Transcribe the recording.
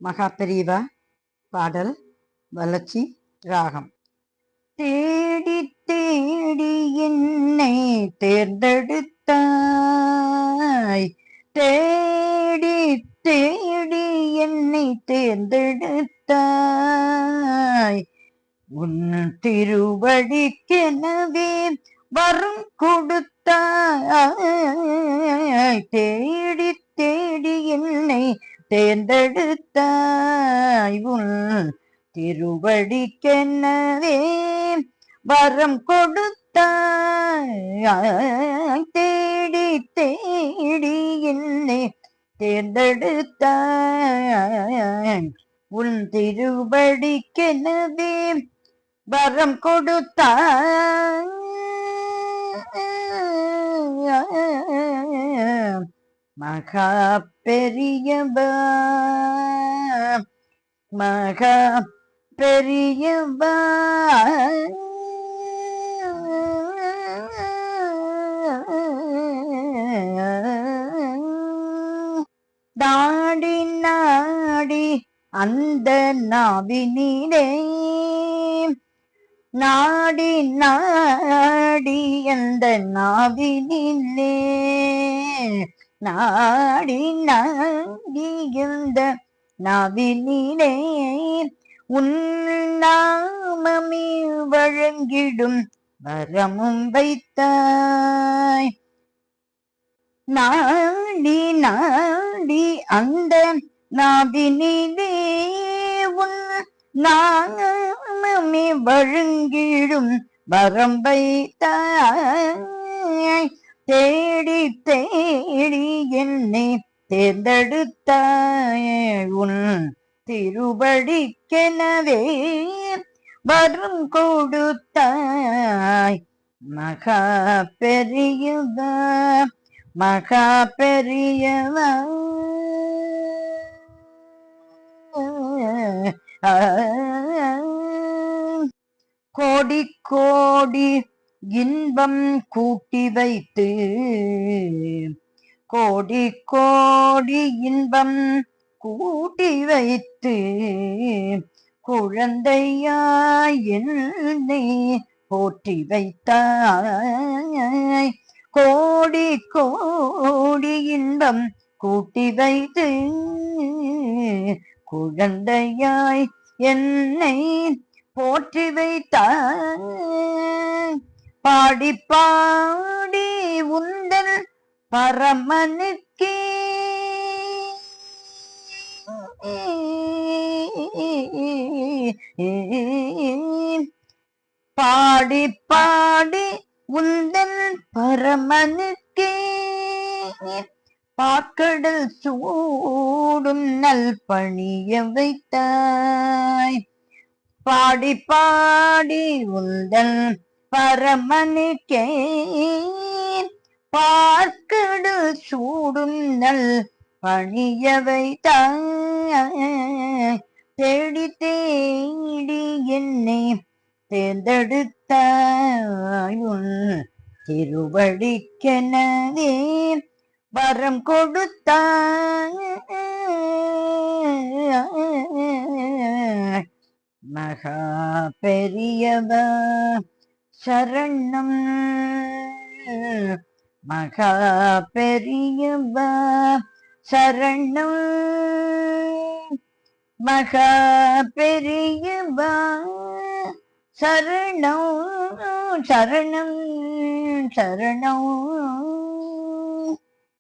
மகா பெரியவா பாடல் வளர்ச்சி ராகம். தேடி தேடி என்னை தேர்ந்தெடுத்தாய், தேடி தேடி என்னை தேர்ந்தெடுத்தாய். உன் திருவடிக்கெனவே வரம் கொடுத்தாய், தேடி தேடி என்னை தேர்ந்தெடுத்தாய். உன் திருவடிக்கெனவே வரம் கொடுத்தாய், தேடி தேடி என்னை தேர்ந்தெடுத்தாய். உன் திருவடிக்கெனவே வரம் கொடுத்தாய். மகா பெரியவா மகா பெரியவா, நாடி நாடி அந்த நாவினிலே, நாடி நாடி அந்த நாவினிலே, நாடி நாடி அந்த நாவினிலே உன் நாமமே வழங்கிடும் வரமும் வைத்தாய். நாடி நாடி அந்த நாவினிலே உன் நாமமே வழங்கிடும் வரம் வைத்தாய். தேடி தேடி என்னை தேர்ந்தெடுத்தாய். உன் திருவடிக்கெனவே வரம் கொடுத்தாய். மகா பெரியவா மகா பெரியவா, கோடி கோடி இன்பம் கூட்டி வைத்து, கோடி கோடி இன்பம் கூட்டி வைத்து, குழந்தையாய் என்னை போற்றி வைத்தாய். கோடி கோடி இன்பம் கூட்டி வைத்து, குழந்தையாய் என்னை போற்றி வைத்தாய். பாடி பாடி உந்தன் பரமனுக்கே பாடி பாடி உந்தன் பரமனுக்கே பாக்கடல் சூடும் நல் பணிய வைத்தாய். பாடி பாடி உந்தன் பரமனுக்கே பார்க்கடல் சூடும் நல் பணிய வைத்தாய். தேடி தேடி என்னை தேர்ந்தெடுத்தாய். உன் திருவடிக்கெனவே வரம் கொடுத்தாய். மகா பெரியவா சரணம், மகா பெரியவா சரணம், மகா பெரியவா சரணம் சரணம் சரணம்.